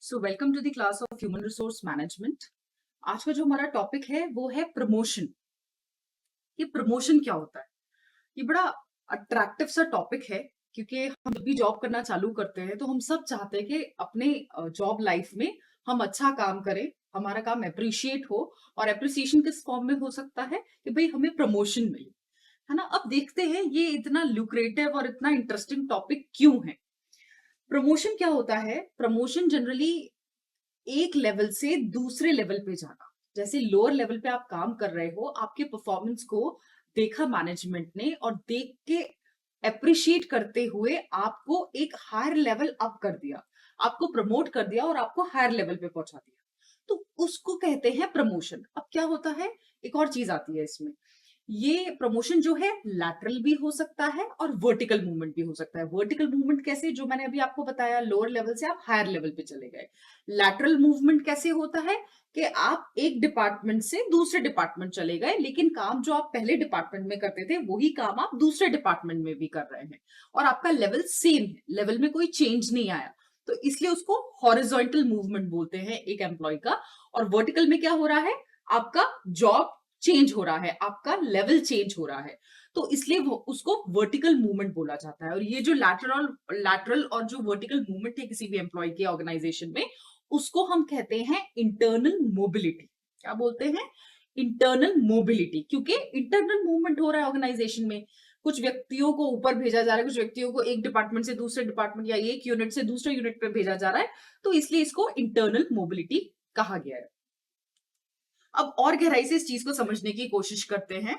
So welcome to the class of human resource management. आज का जो हमारा टॉपिक है वो है प्रमोशन। ये प्रमोशन क्या होता है? ये बड़ा अट्रैक्टिव सा टॉपिक है क्योंकि हम जब भी जॉब करना चालू करते हैं तो हम सब चाहते हैं कि अपने जॉब लाइफ में हम अच्छा काम करें, हमारा काम अप्रिशिएट हो। और अप्रिसिएशन किस फॉर्म में हो सकता है कि भाई हमें प्रमोशन मिले, है ना। अब देखते हैं ये इतना लुक्रेटिव और इतना इंटरेस्टिंग टॉपिक क्यों है। प्रमोशन क्या होता है? प्रमोशन जनरली एक लेवल से दूसरे लेवल पे जाना। जैसे लोअर लेवल पे आप काम कर रहे हो, आपके परफॉर्मेंस को देखा मैनेजमेंट ने और देख के अप्रिशिएट करते हुए आपको एक हायर लेवल अप कर दिया, आपको प्रमोट कर दिया और आपको हायर लेवल पे पहुंचा दिया, तो उसको कहते हैं प्रमोशन। अब क्या होता है, एक और चीज आती है इसमें। ये प्रमोशन जो है लैटरल भी हो सकता है और वर्टिकल मूवमेंट भी हो सकता है। वर्टिकल मूवमेंट कैसे? जो मैंने अभी आपको बताया, लोअर लेवल से आप हायर लेवल पे चले गए। लैटरल मूवमेंट कैसे होता है कि आप एक डिपार्टमेंट से दूसरे डिपार्टमेंट चले गए, लेकिन काम जो आप पहले डिपार्टमेंट में करते थे वही काम आप दूसरे डिपार्टमेंट में भी कर रहे हैं और आपका लेवल सेम है, लेवल में कोई चेंज नहीं आया। तो इसलिए उसको हॉरिजॉन्टल मूवमेंट बोलते हैं एक एम्प्लॉय का। और वर्टिकल में क्या हो रहा है? आपका जॉब चेंज हो रहा है, आपका लेवल चेंज हो रहा है, तो इसलिए वो उसको वर्टिकल मूवमेंट बोला जाता है। और ये जो लैटरल और जो वर्टिकल मूवमेंट है किसी भी एम्प्लॉय के ऑर्गेनाइजेशन में, उसको हम कहते हैं इंटरनल मोबिलिटी। क्या बोलते हैं? Internal mobility. क्योंकि इंटरनल मूवमेंट हो रहा है ऑर्गेनाइजेशन में, कुछ व्यक्तियों को ऊपर भेजा जा रहा है, कुछ व्यक्तियों को एक डिपार्टमेंट से दूसरे डिपार्टमेंट या एक यूनिट से दूसरे यूनिट पे भेजा जा रहा है, तो इसलिए इसको इंटरनल मोबिलिटी कहा गया है। अब और गहराई से इस चीज को समझने की कोशिश करते हैं।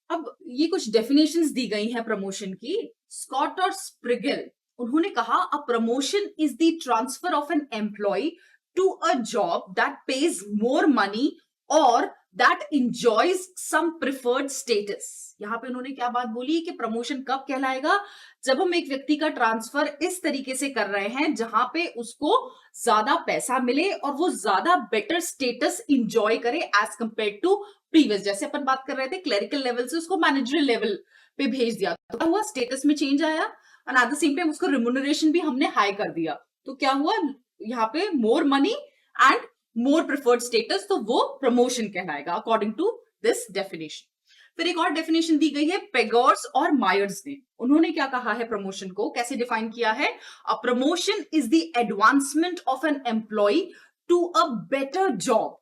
अब ये कुछ डेफिनेशंस दी गई हैं प्रमोशन की। स्कॉट और स्प्रिगल, उन्होंने कहा a promotion is the transfer of an employ to a job that pays more money और that enjoys some preferred status. यहां पे उन्होंने क्या बात बोली कि प्रमोशन कब कहलाएगा? जब हम एक व्यक्ति का ट्रांसफर इस तरीके से कर रहे हैं जहां पे उसको ज्यादा पैसा मिले और वो ज्यादा बेटर स्टेटस इंजॉय करे एज कंपेयर टू प्रीवियस। जैसे अपन बात कर रहे थे, क्लरिकल लेवल से उसको मैनेजरियल लेवल पे भेज दिया, तो क्या हुआ? स्टेटस में चेंज आया और एट द सेम टाइम उसको रिम्यूनरेशन भी हमने हाई कर दिया, तो क्या हुआ? यहाँ पे more money and more preferred status, तो वो प्रमोशन कहलाएगा अकॉर्डिंग टू दिस डेफिनेशन। फिर एक और डेफिनेशन दी गई है पेगोर्स और मायर्स ने। उन्होंने क्या कहा है प्रमोशन को, कैसे डिफाइन किया है? A promotion is the advancement of an employ to a better job.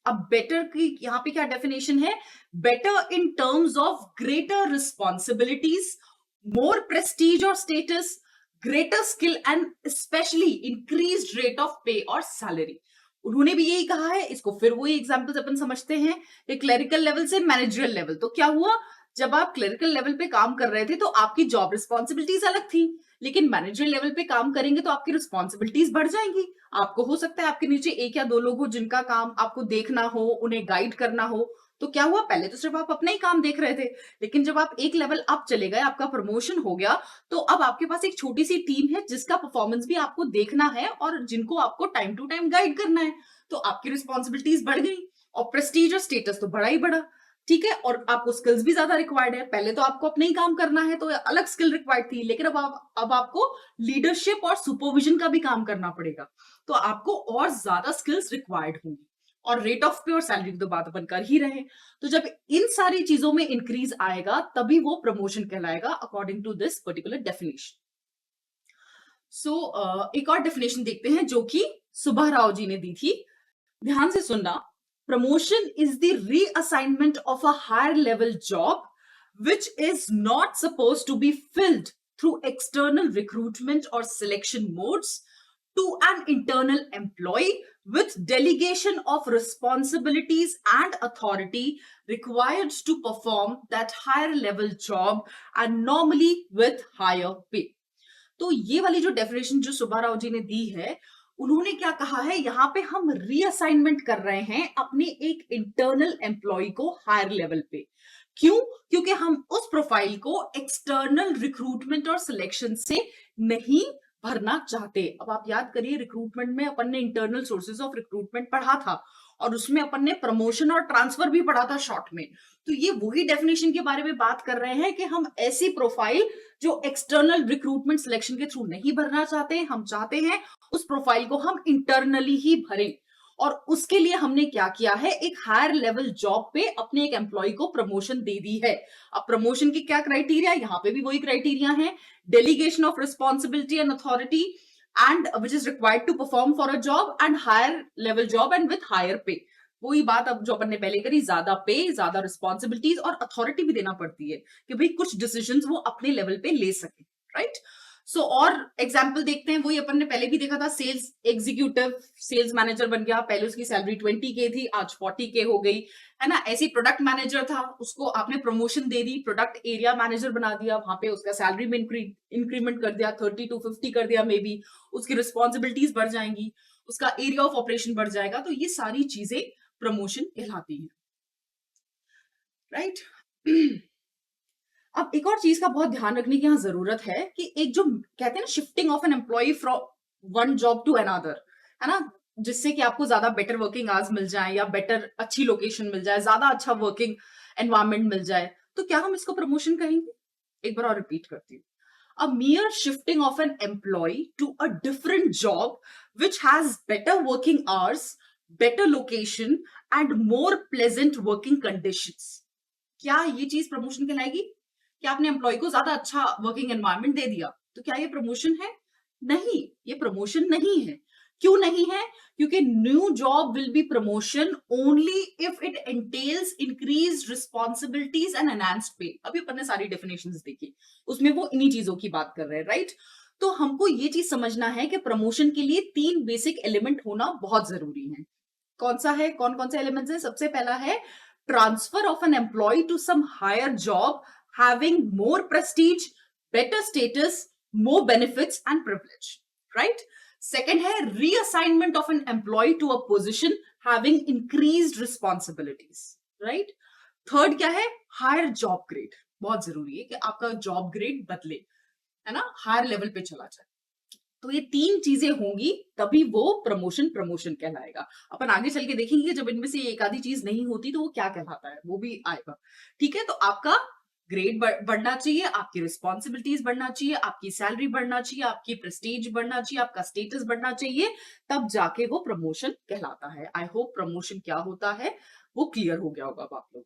अब बेटर की यहां पे क्या डेफिनेशन है? Better in terms of greater responsibilities, more prestige और status, greater skill and especially increased rate of pay और salary. उन्होंने भी यही कहा है। इसको फिर वही एग्जांपल्स अपन समझते हैं कि क्लरिकल लेवल से मैनेजरियल लेवल, तो क्या हुआ? जब आप क्लरिकल लेवल पे काम कर रहे थे तो आपकी जॉब रिस्पॉन्सिबिलिटीज अलग थी, लेकिन मैनेजरियल लेवल पे काम करेंगे तो आपकी रिस्पॉन्सिबिलिटीज बढ़ जाएंगी। आपको हो सकता है आपके नीचे एक या दो लोग हो जिनका काम आपको देखना हो, उन्हें गाइड करना हो। तो क्या हुआ? पहले तो सिर्फ आप अपना ही काम देख रहे थे, लेकिन जब आप एक लेवल अप चले गए, आपका प्रमोशन हो गया, तो अब आपके पास एक छोटी सी टीम है जिसका परफॉर्मेंस भी आपको देखना है और जिनको आपको टाइम टू टाइम गाइड करना है। तो आपकी रिस्पॉन्सिबिलिटीज बढ़ गई और प्रेस्टीज और स्टेटस तो बड़ा ही बड़ा। ठीक है, और आपको स्किल्स भी ज्यादा रिक्वायर्ड है। पहले तो आपको अपना ही काम करना है तो अलग स्किल रिक्वायर्ड थी, लेकिन अब आपको लीडरशिप और सुपरविजन का भी काम करना पड़ेगा, तो आपको और ज्यादा स्किल्स रिक्वायर्ड होंगी। और रेट ऑफ पे और सैलरी की तो बात अपन कर ही रहे। तो जब इन सारी चीजों में इंक्रीज आएगा तभी वो प्रमोशन कहलाएगा according to this particular definition. So एक और डेफिनेशन देखते हैं जो कि सुब्बा राव जी ने दी थी। ध्यान से सुनना। Promotion is the reassignment of a higher level job which is not supposed to be filled through external recruitment or selection modes to an internal employee with delegation of responsibilities and authority required to perform that higher level job and normally with higher pay। तो ये वाली जो definition जो सुब्बा राव जी ने दी है, उन्होंने क्या कहा है? यहाँ पे हम रीअसाइनमेंट कर रहे हैं अपने एक इंटरनल एम्प्लॉय को हायर लेवल पे। क्यों? क्योंकि हम उस प्रोफाइल को एक्सटर्नल रिक्रूटमेंट और सिलेक्शन से नहीं भरना चाहते। अब आप याद करिए, रिक्रूटमेंट में अपन ने इंटरनल सोर्सेज ऑफ रिक्रूटमेंट पढ़ा था और उसमें अपन ने प्रमोशन और ट्रांसफर भी पढ़ा था शॉर्ट में। तो ये वही डेफिनेशन के बारे में बात कर रहे हैं कि हम ऐसी प्रोफाइल जो एक्सटर्नल रिक्रूटमेंट सिलेक्शन के थ्रू नहीं भरना चाहते, हम चाहते हैं उस प्रोफाइल को हम इंटरनली ही भरें। और उसके लिए हमने क्या किया है, एक हायर लेवल जॉब पे अपने एक एम्प्लॉय को प्रमोशन दे दी है। अब प्रमोशन की क्या क्राइटेरिया, यहाँ पे भी वही क्राइटेरिया है, delegation of responsibility and authority and which is required to perform for a job and higher level job and with higher pay। वही बात अब जो अपन ने पहले करी, ज्यादा पे, ज्यादा रिस्पॉन्सिबिलिटीज और अथॉरिटी भी देना पड़ती है कि भाई कुछ डिसीजंस वो अपने लेवल पे ले सके, राइट। सो और एग्जाम्पल देखते हैं, वही अपन ने पहले भी देखा था, सेल्स एग्जीक्यूटिव सेल्स मैनेजर बन गया, पहले उसकी सैलरी 20K थी, आज 40K हो गई, है ना। ऐसे प्रोडक्ट मैनेजर था, उसको आपने प्रमोशन दे दी, प्रोडक्ट एरिया मैनेजर बना दिया, वहां पे उसका सैलरी में इंक्रीमेंट कर दिया, 30 to 50 कर दिया मे बी, उसकी रिस्पॉन्सिबिलिटीज बढ़ जाएंगी, उसका एरिया ऑफ ऑपरेशन बढ़ जाएगा। तो ये सारी चीजें प्रमोशन कहलाती है, राइट। अब एक और चीज का बहुत ध्यान रखने की यहाँ जरूरत है कि एक जो कहते हैं ना, shifting of an employ from one job to another, है ना, जिससे कि आपको ज्यादा बेटर वर्किंग आवर्स मिल जाए या बेटर अच्छी लोकेशन मिल जाए, ज्यादा अच्छा वर्किंग एनवायरमेंट मिल जाए, तो क्या हम इसको प्रमोशन कहेंगे? एक बार और रिपीट करती हूँ। A mere shifting of an employee to a different job which has better working hours, better location and more pleasant working conditions। क्या ये चीज प्रमोशन कहलाएगी? क्या आपने एम्प्लॉय को ज्यादा अच्छा वर्किंग एनवायरनमेंट दे दिया, तो क्या ये प्रमोशन है? नहीं, ये प्रमोशन नहीं है। क्यों नहीं है? क्योंकि new job will be promotion only if it एंटेल्स increased responsibilities and enhanced पे। अभी अपन ने सारी डेफिनेशंस देखी, उसमें वो इन्हीं चीजों की बात कर रहे हैं, राइट। तो हमको ये चीज समझना है कि प्रमोशन के लिए 3 बेसिक एलिमेंट होना बहुत जरूरी है। कौन सा है, कौन कौन से एलिमेंट्स है? सबसे पहला है transfer of an employ to some higher job having more prestige, better status, more benefits and privilege, right? Second है reassignment of an employee to a position having increased responsibilities, right? Third क्या है? higher job grade। बहुत जरूरी है कि आपका job grade बदले, है ना, हायर लेवल पे चला जाए। तो ये 3 चीजें होंगी तभी वो प्रमोशन प्रमोशन कहलाएगा। अपन आगे चल के देखेंगे जब इनमें से एक आधी चीज नहीं होती तो वो क्या कहलाता है, वो भी आएगा। ठीक है, तो आपका ग्रेड बढ़ना चाहिए, आपकी रिस्पॉन्सिबिलिटीज बढ़ना चाहिए, आपकी सैलरी बढ़ना चाहिए, आपकी प्रेस्टीज बढ़ना चाहिए, आपका स्टेटस बढ़ना चाहिए, तब जाके वो प्रमोशन कहलाता है। आई होप प्रमोशन क्या होता है वो क्लियर हो गया होगा आप लोग।